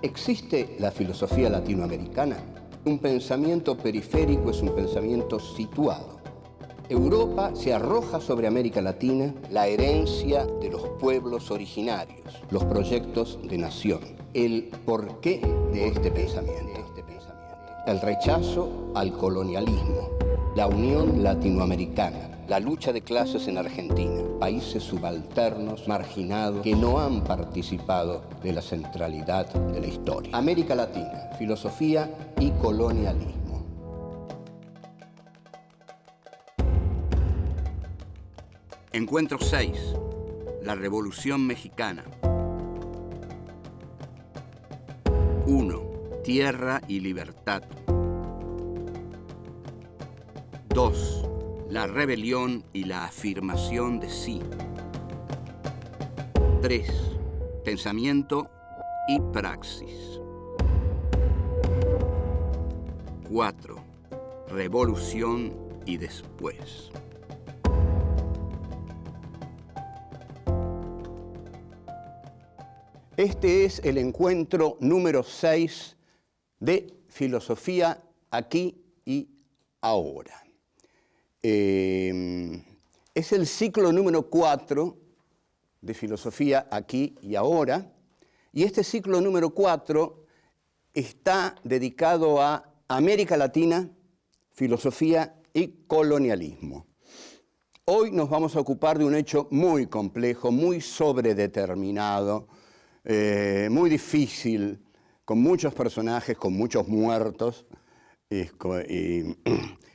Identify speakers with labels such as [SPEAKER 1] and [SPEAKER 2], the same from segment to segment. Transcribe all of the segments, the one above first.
[SPEAKER 1] ¿Existe la filosofía latinoamericana? Un pensamiento periférico es un pensamiento situado. Europa se arroja sobre América Latina la herencia de los pueblos originarios, los proyectos de nación, el porqué de este pensamiento, el rechazo al colonialismo, la unión latinoamericana, la lucha de clases en Argentina, países subalternos, marginados, que no han participado de la centralidad de la historia. América Latina, filosofía y colonialismo. Encuentro 6. La Revolución Mexicana. 1. Tierra y libertad. 2. La rebelión y la afirmación de sí. 3. Pensamiento y praxis. 4. Revolución y después. Este es el encuentro número 6 de Filosofía aquí y ahora. Es el ciclo número 4 de Filosofía aquí y ahora, y este ciclo número 4 está dedicado a América Latina, filosofía y colonialismo. Hoy nos vamos a ocupar de un hecho muy complejo, muy sobredeterminado, muy difícil, con muchos personajes, con muchos muertos,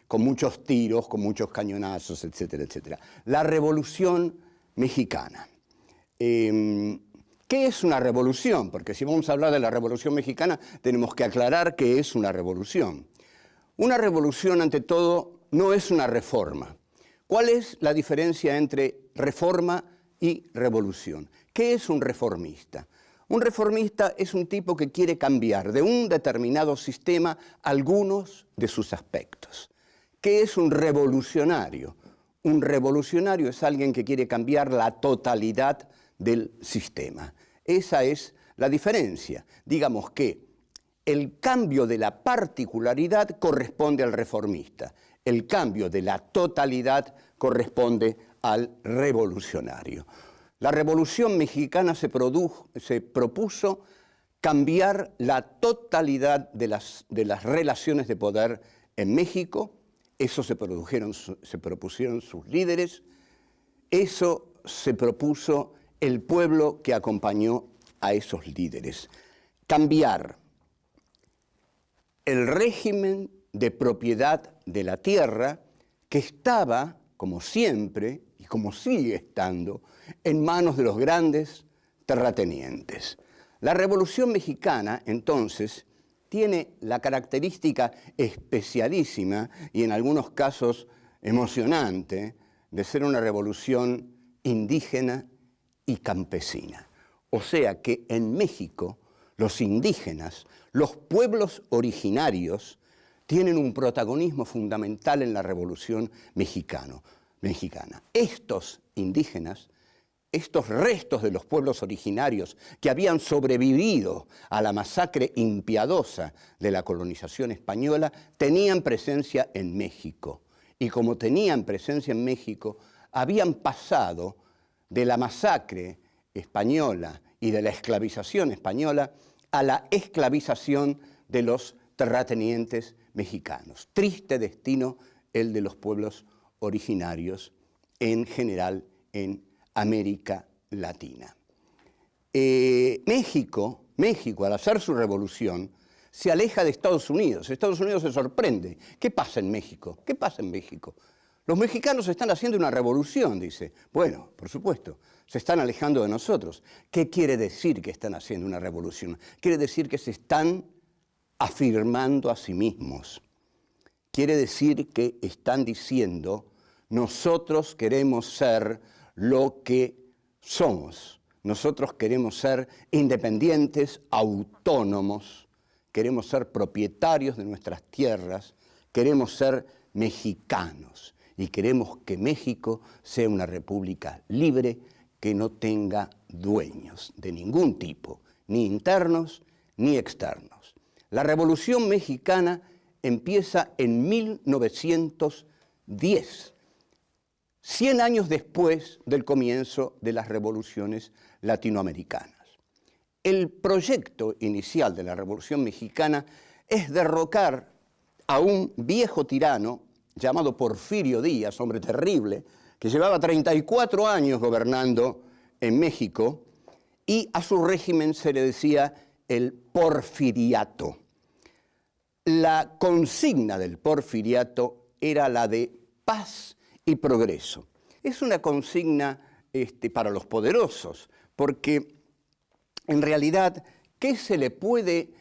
[SPEAKER 1] con muchos tiros, con muchos cañonazos, etcétera, etcétera. La Revolución Mexicana. ¿Qué es una revolución? Porque si vamos a hablar de la Revolución Mexicana, tenemos que aclarar qué es una revolución. Una revolución, ante todo, no es una reforma. ¿Cuál es la diferencia entre reforma y revolución? ¿Qué es un reformista? Un reformista es un tipo que quiere cambiar de un determinado sistema algunos de sus aspectos. ¿Qué es un revolucionario? Un revolucionario es alguien que quiere cambiar la totalidad del sistema. Esa es la diferencia. Digamos que el cambio de la particularidad corresponde al reformista. El cambio de la totalidad corresponde al revolucionario. La Revolución Mexicana se propuso cambiar la totalidad de las relaciones de poder en México. Eso se propusieron sus líderes, eso se propuso el pueblo que acompañó a esos líderes. Cambiar el régimen de propiedad de la tierra que estaba, como siempre, y como sigue estando, en manos de los grandes terratenientes. La Revolución Mexicana, entonces, tiene la característica especialísima y en algunos casos emocionante de ser una revolución indígena y campesina. O sea que en México los indígenas, los pueblos originarios, tienen un protagonismo fundamental en la Revolución Mexicana. Estos indígenas, estos restos de los pueblos originarios que habían sobrevivido a la masacre impiadosa de la colonización española, tenían presencia en México. Y como tenían presencia en México, habían pasado de la masacre española y de la esclavización española a la esclavización de los terratenientes mexicanos. Triste destino el de los pueblos originarios, en general en América Latina. México, al hacer su revolución, se aleja de Estados Unidos. Estados Unidos se sorprende. ¿Qué pasa en México? ¿Qué pasa en México? Los mexicanos están haciendo una revolución, dice. Bueno, por supuesto, se están alejando de nosotros. ¿Qué quiere decir que están haciendo una revolución? Quiere decir que se están afirmando a sí mismos. Quiere decir que están diciendo, nosotros queremos ser lo que somos. Nosotros queremos ser independientes, autónomos, queremos ser propietarios de nuestras tierras, queremos ser mexicanos y queremos que México sea una república libre que no tenga dueños de ningún tipo, ni internos ni externos. La Revolución Mexicana empieza en 1910, 100 años después del comienzo de las revoluciones latinoamericanas. El proyecto inicial de la Revolución Mexicana es derrocar a un viejo tirano llamado Porfirio Díaz, hombre terrible, que llevaba 34 años gobernando en México, y a su régimen se le decía el porfiriato. La consigna del porfiriato era la de paz y progreso. Es una consigna para los poderosos, porque en realidad, ¿qué se le puede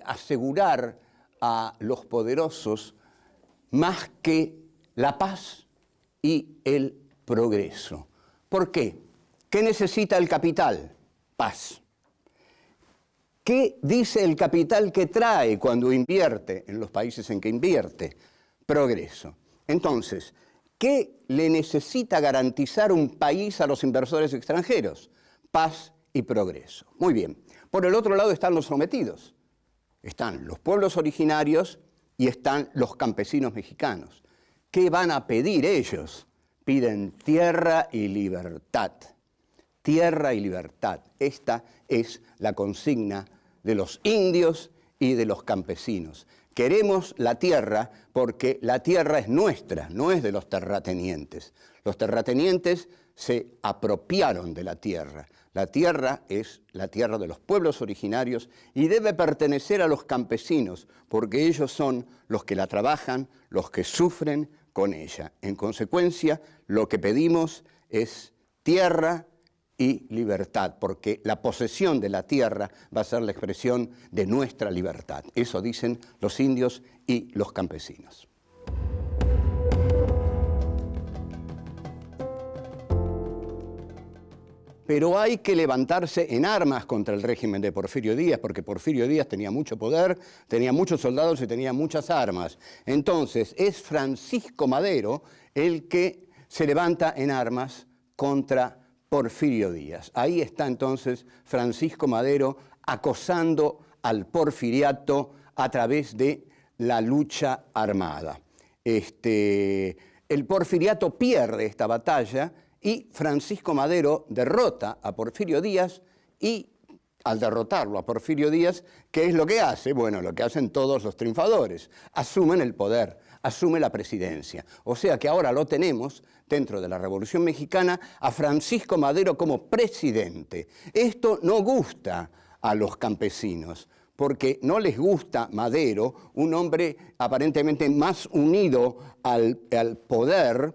[SPEAKER 1] asegurar a los poderosos más que la paz y el progreso? ¿Por qué? ¿Qué necesita el capital? Paz. ¿Qué dice el capital que trae cuando invierte en los países en que invierte? Progreso. Entonces, ¿qué le necesita garantizar un país a los inversores extranjeros? Paz y progreso. Muy bien. Por el otro lado están los sometidos. Están los pueblos originarios y están los campesinos mexicanos. ¿Qué van a pedir ellos? Piden tierra y libertad. Tierra y libertad. Esta es la consigna de los indios y de los campesinos. Queremos la tierra porque la tierra es nuestra, no es de los terratenientes. Los terratenientes se apropiaron de la tierra. La tierra es la tierra de los pueblos originarios y debe pertenecer a los campesinos, porque ellos son los que la trabajan, los que sufren con ella. En consecuencia, lo que pedimos es tierra y libertad, porque la posesión de la tierra va a ser la expresión de nuestra libertad. Eso dicen los indios y los campesinos. Pero hay que levantarse en armas contra el régimen de Porfirio Díaz, porque Porfirio Díaz tenía mucho poder, tenía muchos soldados y tenía muchas armas. Entonces, es Francisco Madero el que se levanta en armas contra Porfirio Díaz. Ahí está entonces Francisco Madero acosando al porfiriato a través de la lucha armada. El porfiriato pierde esta batalla y Francisco Madero derrota a Porfirio Díaz y al derrotarlo a Porfirio Díaz, ¿qué es lo que hace? Bueno, lo que hacen todos los triunfadores, asumen el poder, asume la presidencia. O sea que ahora lo tenemos dentro de la Revolución Mexicana a Francisco Madero como presidente. Esto no gusta a los campesinos, porque no les gusta Madero, un hombre aparentemente más unido al poder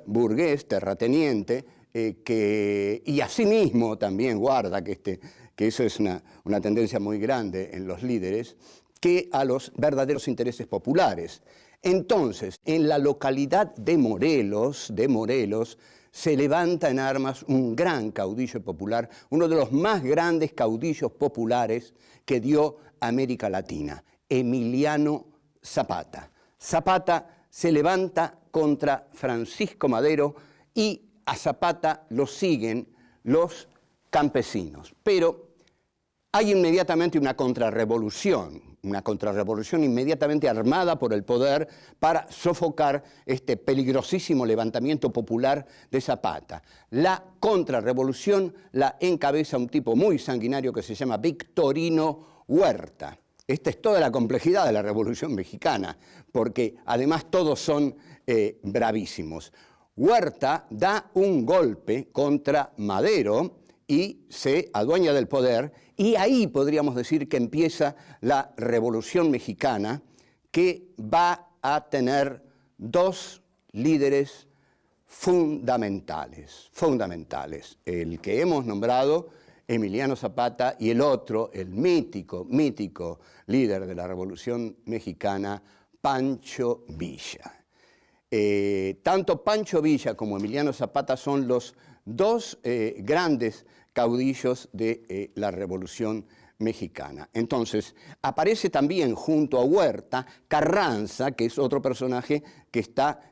[SPEAKER 1] burgués, terrateniente, y asimismo también guarda que eso es una tendencia muy grande en los líderes, que a los verdaderos intereses populares. Entonces, en la localidad de Morelos, se levanta en armas un gran caudillo popular, uno de los más grandes caudillos populares que dio América Latina, Emiliano Zapata. Zapata se levanta contra Francisco Madero y a Zapata lo siguen los campesinos. Pero hay inmediatamente una contrarrevolución inmediatamente armada por el poder para sofocar este peligrosísimo levantamiento popular de Zapata. La contrarrevolución la encabeza un tipo muy sanguinario que se llama Victorino Huerta. Esta es toda la complejidad de la Revolución Mexicana, porque además todos son bravísimos. Huerta da un golpe contra Madero y se adueña del poder, y ahí podríamos decir que empieza la Revolución Mexicana, que va a tener dos líderes fundamentales. El que hemos nombrado, Emiliano Zapata, y el otro, el mítico líder de la Revolución Mexicana, Pancho Villa. Tanto Pancho Villa como Emiliano Zapata son los dos grandes caudillos de la Revolución Mexicana. Entonces, aparece también junto a Huerta Carranza, que es otro personaje que está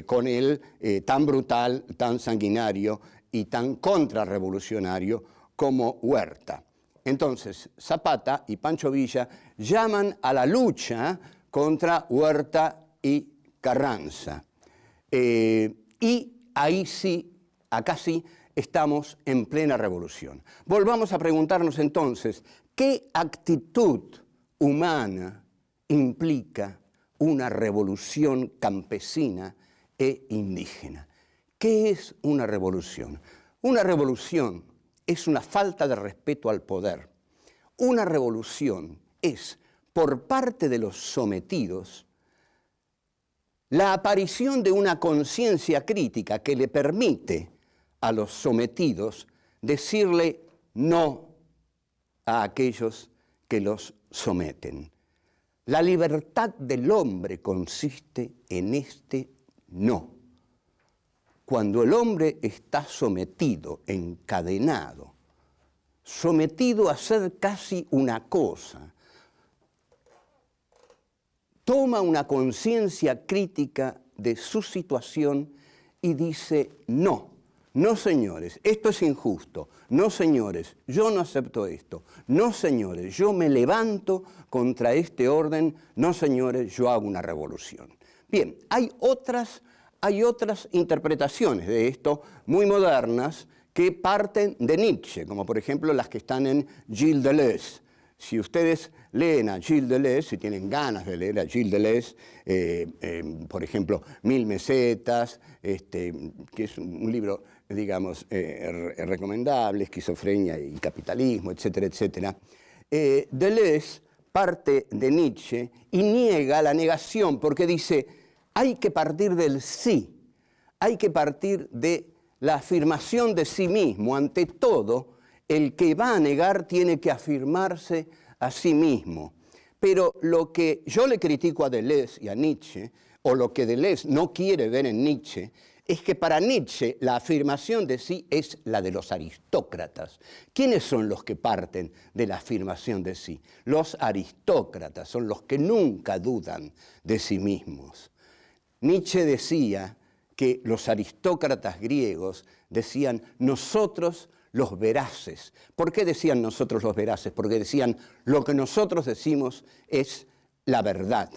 [SPEAKER 1] con él tan brutal, tan sanguinario y tan contrarrevolucionario como Huerta. Entonces, Zapata y Pancho Villa llaman a la lucha contra Huerta y Carranza. Y ahí sí, acá sí, estamos en plena revolución. Volvamos a preguntarnos entonces, ¿qué actitud humana implica una revolución campesina e indígena? ¿Qué es una revolución? Una revolución es una falta de respeto al poder. Una revolución es, por parte de los sometidos, la aparición de una conciencia crítica que le permite a los sometidos decirle no a aquellos que los someten. La libertad del hombre consiste en este no. Cuando el hombre está sometido, encadenado, sometido a hacer casi una cosa, toma una conciencia crítica de su situación y dice no. No, señores, esto es injusto. No, señores, yo no acepto esto. No, señores, yo me levanto contra este orden. No, señores, yo hago una revolución. Bien, hay otras interpretaciones de esto muy modernas que parten de Nietzsche, como por ejemplo las que están en Gilles Deleuze. Si ustedes leen a Gilles Deleuze, si tienen ganas de leer a Gilles Deleuze, por ejemplo, 1000 mesetas, que es un libro, digamos, recomendable, Esquizofrenia y Capitalismo, etcétera, etcétera. Deleuze parte de Nietzsche y niega la negación porque dice, hay que partir del sí, hay que partir de la afirmación de sí mismo. Ante todo, el que va a negar tiene que afirmarse a sí mismo. Pero lo que yo le critico a Deleuze y a Nietzsche, o lo que Deleuze no quiere ver en Nietzsche, es que para Nietzsche la afirmación de sí es la de los aristócratas. ¿Quiénes son los que parten de la afirmación de sí? Los aristócratas son los que nunca dudan de sí mismos. Nietzsche decía que los aristócratas griegos decían nosotros los veraces. ¿Por qué decían nosotros los veraces? Porque decían lo que nosotros decimos es la verdad.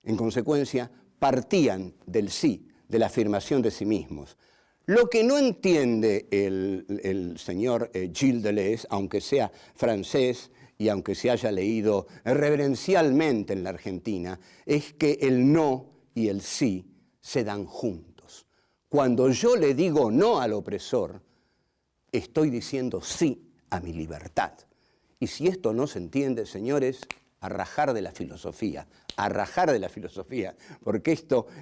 [SPEAKER 1] En consecuencia, partían del sí, de la afirmación de sí mismos. Lo que no entiende el señor Gilles Deleuze, aunque sea francés y aunque se haya leído reverencialmente en la Argentina, es que el no y el sí se dan juntos. Cuando yo le digo no al opresor, estoy diciendo sí a mi libertad. Y si esto no se entiende, señores, a rajar de la filosofía, porque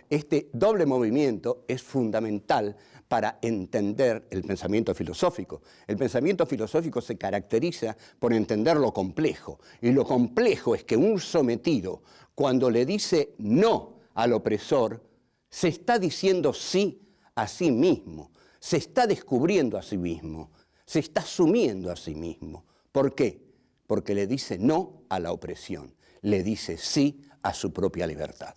[SPEAKER 1] este doble movimiento es fundamental para entender el pensamiento filosófico. El pensamiento filosófico se caracteriza por entender lo complejo, y lo complejo es que un sometido, cuando le dice no al opresor, se está diciendo sí a sí mismo, se está descubriendo a sí mismo, se está asumiendo a sí mismo. ¿Por qué? Porque le dice no a la opresión, le dice sí a su propia libertad.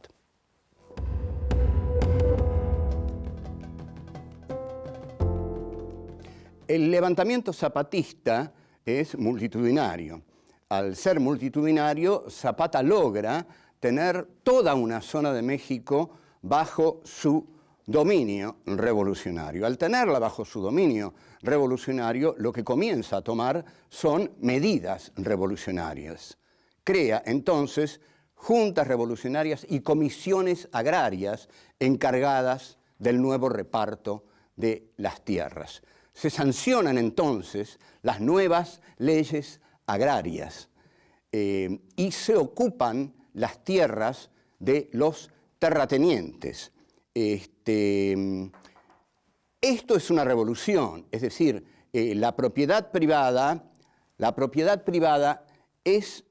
[SPEAKER 1] El levantamiento zapatista es multitudinario. Al ser multitudinario, Zapata logra tener toda una zona de México bajo su dominio revolucionario. Al tenerla bajo su dominio revolucionario, lo que comienza a tomar son medidas revolucionarias. Crea entonces juntas revolucionarias y comisiones agrarias encargadas del nuevo reparto de las tierras. Se sancionan entonces las nuevas leyes agrarias y se ocupan las tierras de los terratenientes. Esto es una revolución, es decir, la propiedad privada es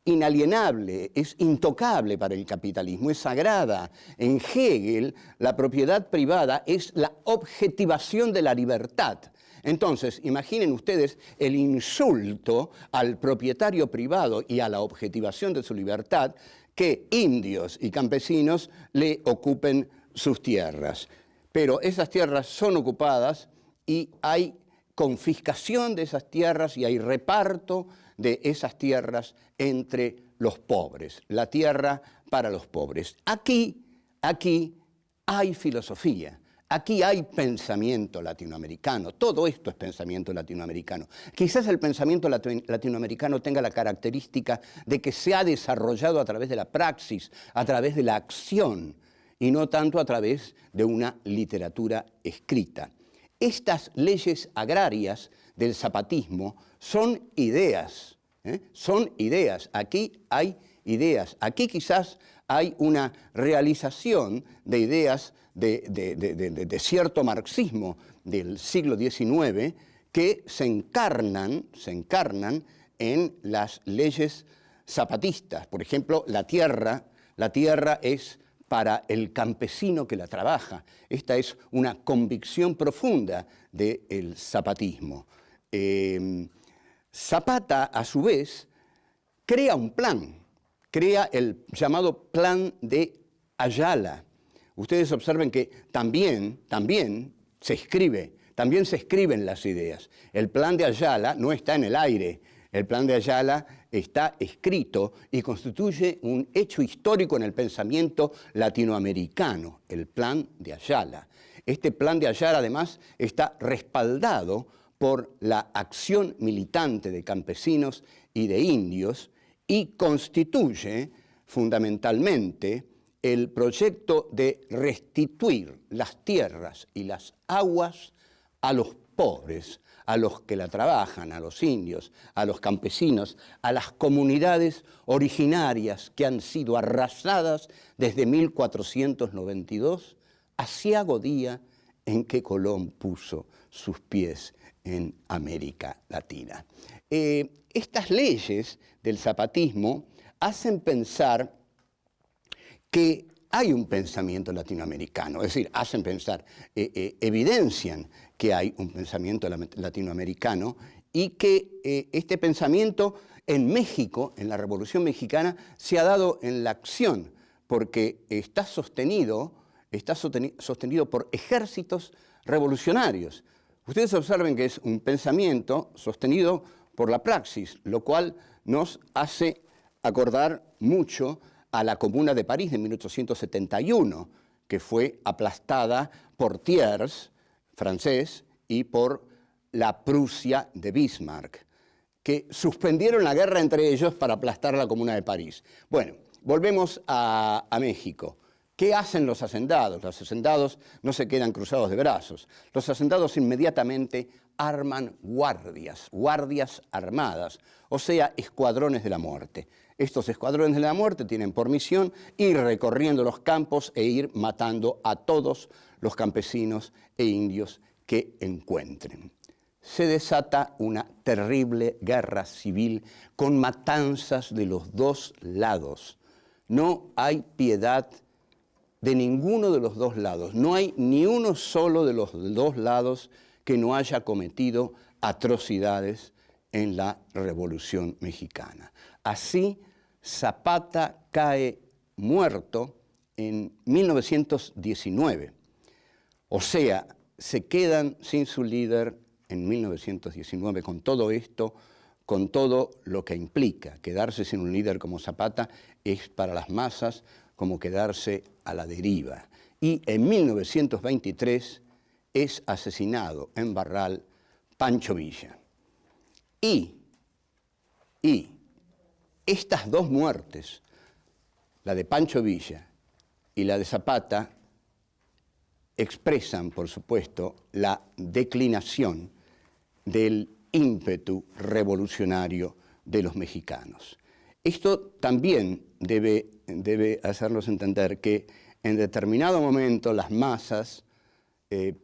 [SPEAKER 1] inalienable, es intocable para el capitalismo, es sagrada. En Hegel, la propiedad privada es la objetivación de la libertad. Entonces, imaginen ustedes el insulto al propietario privado y a la objetivación de su libertad que indios y campesinos le ocupen sus tierras. Pero esas tierras son ocupadas y hay confiscación de esas tierras y hay reparto de esas tierras entre los pobres, la tierra para los pobres. Aquí hay filosofía, aquí hay pensamiento latinoamericano, todo esto es pensamiento latinoamericano. Quizás el pensamiento latinoamericano tenga la característica de que se ha desarrollado a través de la praxis, a través de la acción, y no tanto a través de una literatura escrita. Estas leyes agrarias del zapatismo son ideas, son ideas. Aquí hay ideas. Aquí quizás hay una realización de ideas de cierto marxismo del siglo XIX que se encarnan en las leyes zapatistas. Por ejemplo, la tierra es para el campesino que la trabaja. Esta es una convicción profunda del zapatismo. Zapata, a su vez, crea un plan, crea el llamado Plan de Ayala. Ustedes observen que también se escriben las ideas. El Plan de Ayala no está en el aire. El Plan de Ayala está escrito y constituye un hecho histórico en el pensamiento latinoamericano, el Plan de Ayala. Este Plan de Ayala, además, está respaldado por la acción militante de campesinos y de indios y constituye fundamentalmente el proyecto de restituir las tierras y las aguas a los pobres, a los que la trabajan, a los indios, a los campesinos, a las comunidades originarias que han sido arrasadas desde 1492, aciago día en que Colón puso sus pies en América Latina. Estas leyes del zapatismo hacen pensar que hay un pensamiento latinoamericano, es decir, hacen pensar, evidencian que hay un pensamiento latinoamericano y que este pensamiento en México, en la Revolución Mexicana, se ha dado en la acción, porque está sostenido por ejércitos revolucionarios. Ustedes observen que es un pensamiento sostenido por la praxis, lo cual nos hace acordar mucho a la Comuna de París de 1871, que fue aplastada por Thiers, francés, y por la Prusia de Bismarck, que suspendieron la guerra entre ellos para aplastar la Comuna de París. Bueno, volvemos a México. ¿Qué hacen los hacendados? Los hacendados no se quedan cruzados de brazos. Los hacendados inmediatamente arman guardias armadas, o sea, escuadrones de la muerte. Estos escuadrones de la muerte tienen por misión ir recorriendo los campos e ir matando a todos los campesinos e indios que encuentren. Se desata una terrible guerra civil con matanzas de los dos lados. No hay piedad de ninguno de los dos lados. No hay ni uno solo de los dos lados que no haya cometido atrocidades en la Revolución Mexicana. Así, Zapata cae muerto en 1919. O sea, se quedan sin su líder en 1919 con todo esto, con todo lo que implica. Quedarse sin un líder como Zapata es para las masas como quedarse a la deriva. Y en 1923 es asesinado en Barral Pancho Villa. Y estas dos muertes, la de Pancho Villa y la de Zapata, expresan, por supuesto, la declinación del ímpetu revolucionario de los mexicanos. Esto también debe hacernos entender que en determinado momento las masas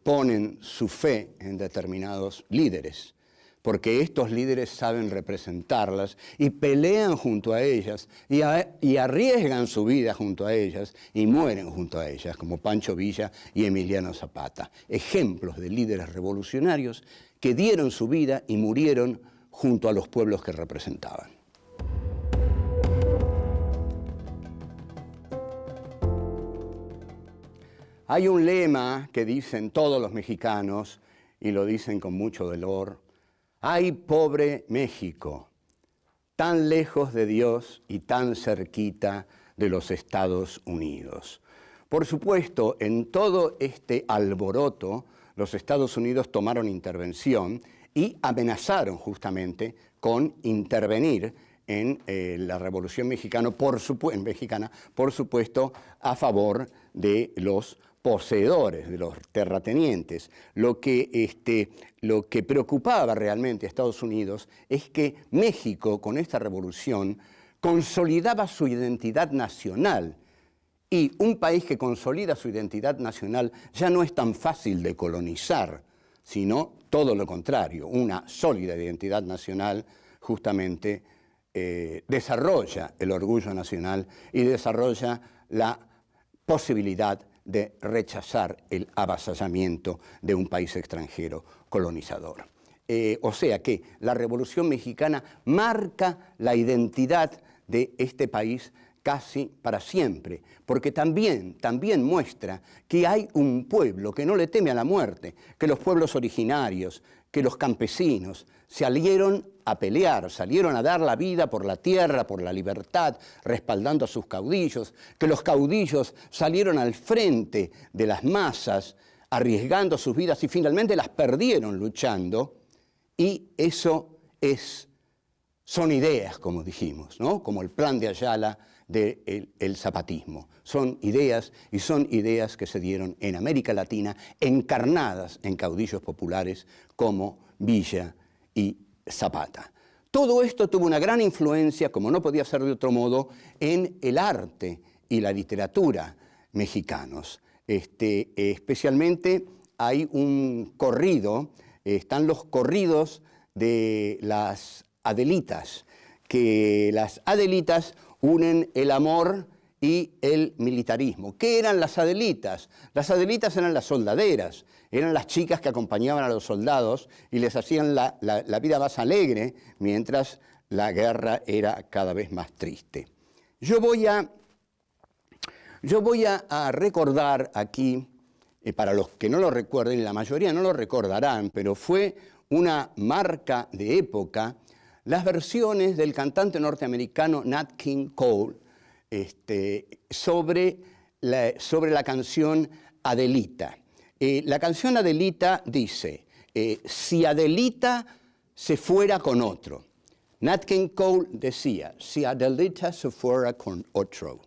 [SPEAKER 1] ponen su fe en determinados líderes, porque estos líderes saben representarlas y pelean junto a ellas y arriesgan su vida junto a ellas y mueren junto a ellas, como Pancho Villa y Emiliano Zapata, ejemplos de líderes revolucionarios que dieron su vida y murieron junto a los pueblos que representaban. Hay un lema que dicen todos los mexicanos y lo dicen con mucho dolor. ¡Ay, pobre México! Tan lejos de Dios y tan cerquita de los Estados Unidos. Por supuesto, en todo este alboroto, los Estados Unidos tomaron intervención y amenazaron justamente con intervenir en la Revolución Mexicana, por supuesto, a favor de los poseedores, de los terratenientes. Lo que preocupaba realmente a Estados Unidos es que México, con esta revolución, consolidaba su identidad nacional. Y un país que consolida su identidad nacional ya no es tan fácil de colonizar, sino todo lo contrario. Una sólida identidad nacional justamente desarrolla el orgullo nacional y desarrolla la posibilidad de rechazar el avasallamiento de un país extranjero colonizador. O sea que la Revolución Mexicana marca la identidad de este país casi para siempre, porque también muestra que hay un pueblo que no le teme a la muerte, que los pueblos originarios, que los campesinos salieron a pelear, salieron a dar la vida por la tierra, por la libertad, respaldando a sus caudillos, que los caudillos salieron al frente de las masas, arriesgando sus vidas y finalmente las perdieron luchando, y eso son ideas, como dijimos, ¿no? Como el Plan de Ayala del zapatismo. Son ideas que se dieron en América Latina, encarnadas en caudillos populares como Villa y Zapata. Todo esto tuvo una gran influencia, como no podía ser de otro modo, en el arte y la literatura mexicanos. Especialmente hay un corrido, están los corridos de las Adelitas, que las Adelitas unen el amor y el militarismo. ¿Qué eran las Adelitas? Las Adelitas eran las soldaderas, eran las chicas que acompañaban a los soldados y les hacían la vida más alegre mientras la guerra era cada vez más triste. Yo voy a recordar aquí, para los que no lo recuerden, la mayoría no lo recordarán, pero fue una marca de época, las versiones del cantante norteamericano Nat King Cole sobre la canción Adelita. La canción Adelita dice, si Adelita se fuera con otro. Nat King Cole decía, si Adelita se fuera con otro.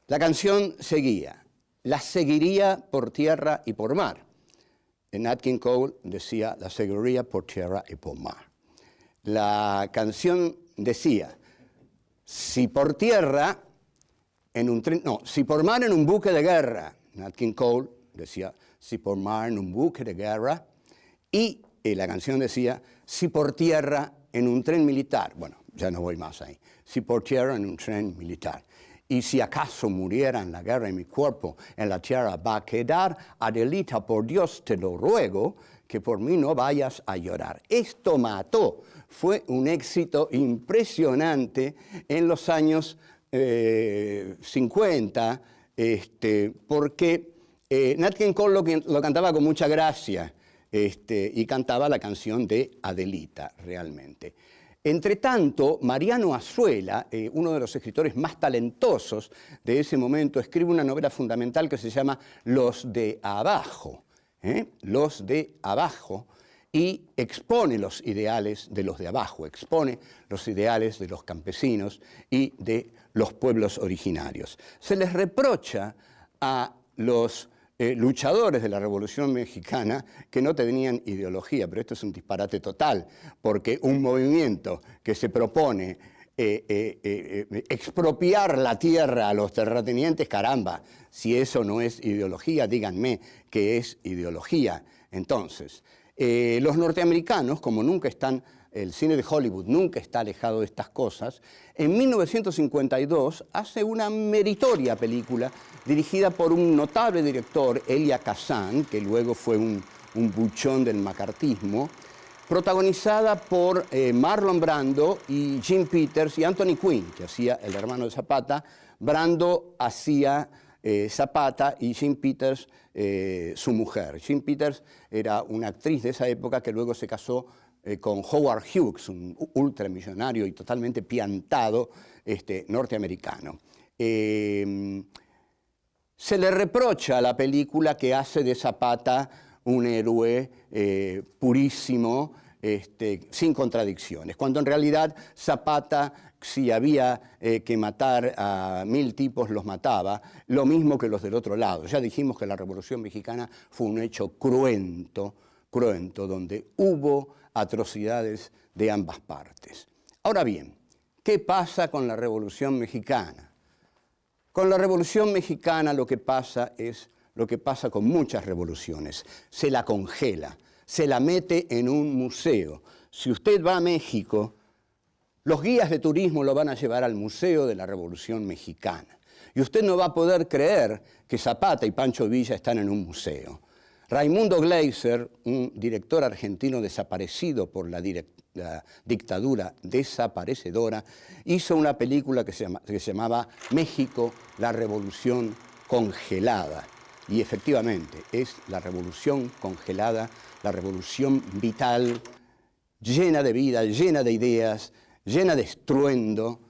[SPEAKER 1] La canción seguía, la seguiría por tierra y por mar. Nat King Cole decía, la seguiría por tierra y por mar. La canción decía, si por tierra, si por mar en un buque de guerra. Nat King Cole decía, si por mar en un buque de guerra. Y la canción decía, si por tierra en un tren militar. Bueno, ya no voy más ahí. Si por tierra en un tren militar. Y si acaso muriera en la guerra y mi cuerpo en la tierra va a quedar, Adelita, por Dios te lo ruego, que por mí no vayas a llorar. Esto mató. Fue un éxito impresionante en los años 50, porque Nat King Cole lo cantaba con mucha gracia y cantaba la canción de Adelita, realmente. Entre tanto, Mariano Azuela, uno de los escritores más talentosos de ese momento, escribe una novela fundamental que se llama Los de Abajo. Los de Abajo, y expone los ideales de los de abajo, expone los ideales de los campesinos y de los pueblos originarios. Se les reprocha a los luchadores de la Revolución Mexicana que no tenían ideología, pero esto es un disparate total, porque un movimiento que se propone expropiar la tierra a los terratenientes, caramba, si eso no es ideología, díganme qué es ideología. Entonces, los norteamericanos, como nunca están, el cine de Hollywood nunca está alejado de estas cosas, en 1952 hace una meritoria película dirigida por un notable director, Elia Kazan, que luego fue un buchón del macartismo, protagonizada por Marlon Brando y Jim Peters y Anthony Quinn, que hacía el hermano de Zapata. Brando hacía Zapata y Jean Peters, su mujer. Jean Peters era una actriz de esa época que luego se casó con Howard Hughes, un ultramillonario y totalmente piantado norteamericano. Se le reprocha a la película que hace de Zapata un héroe purísimo, sin contradicciones, cuando en realidad Zapata, si había que matar a 1000 tipos, los mataba, lo mismo que los del otro lado. Ya dijimos que la Revolución Mexicana fue un hecho cruento, donde hubo atrocidades de ambas partes. Ahora bien, ¿qué pasa con la Revolución Mexicana? Con la Revolución Mexicana lo que pasa es lo que pasa con muchas revoluciones. Se la congela, se la mete en un museo. Si usted va a México, los guías de turismo lo van a llevar al Museo de la Revolución Mexicana. Y usted no va a poder creer que Zapata y Pancho Villa están en un museo. Raimundo Gleiser, un director argentino desaparecido por la dictadura desaparecedora, hizo una película que se llamaba México, la Revolución Congelada. Y efectivamente es la revolución congelada, la revolución vital, llena de vida, llena de ideas, llena de estruendo,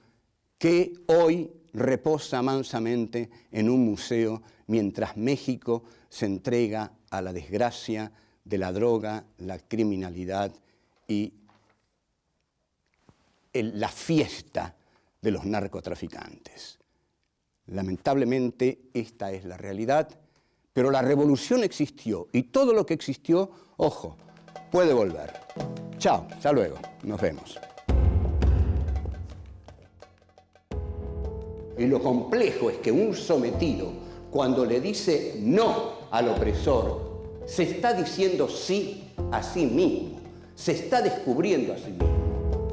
[SPEAKER 1] que hoy reposa mansamente en un museo mientras México se entrega a la desgracia de la droga, la criminalidad y la fiesta de los narcotraficantes. Lamentablemente esta es la realidad, pero la revolución existió y todo lo que existió, ojo, puede volver. Chao, hasta luego, nos vemos. Y lo complejo es que un sometido, cuando le dice no al opresor, se está diciendo sí a sí mismo, se está descubriendo a sí mismo.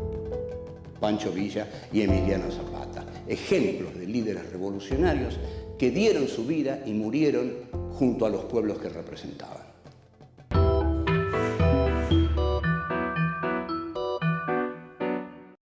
[SPEAKER 1] Pancho Villa y Emiliano Zapata, ejemplos de líderes revolucionarios que dieron su vida y murieron junto a los pueblos que representaban.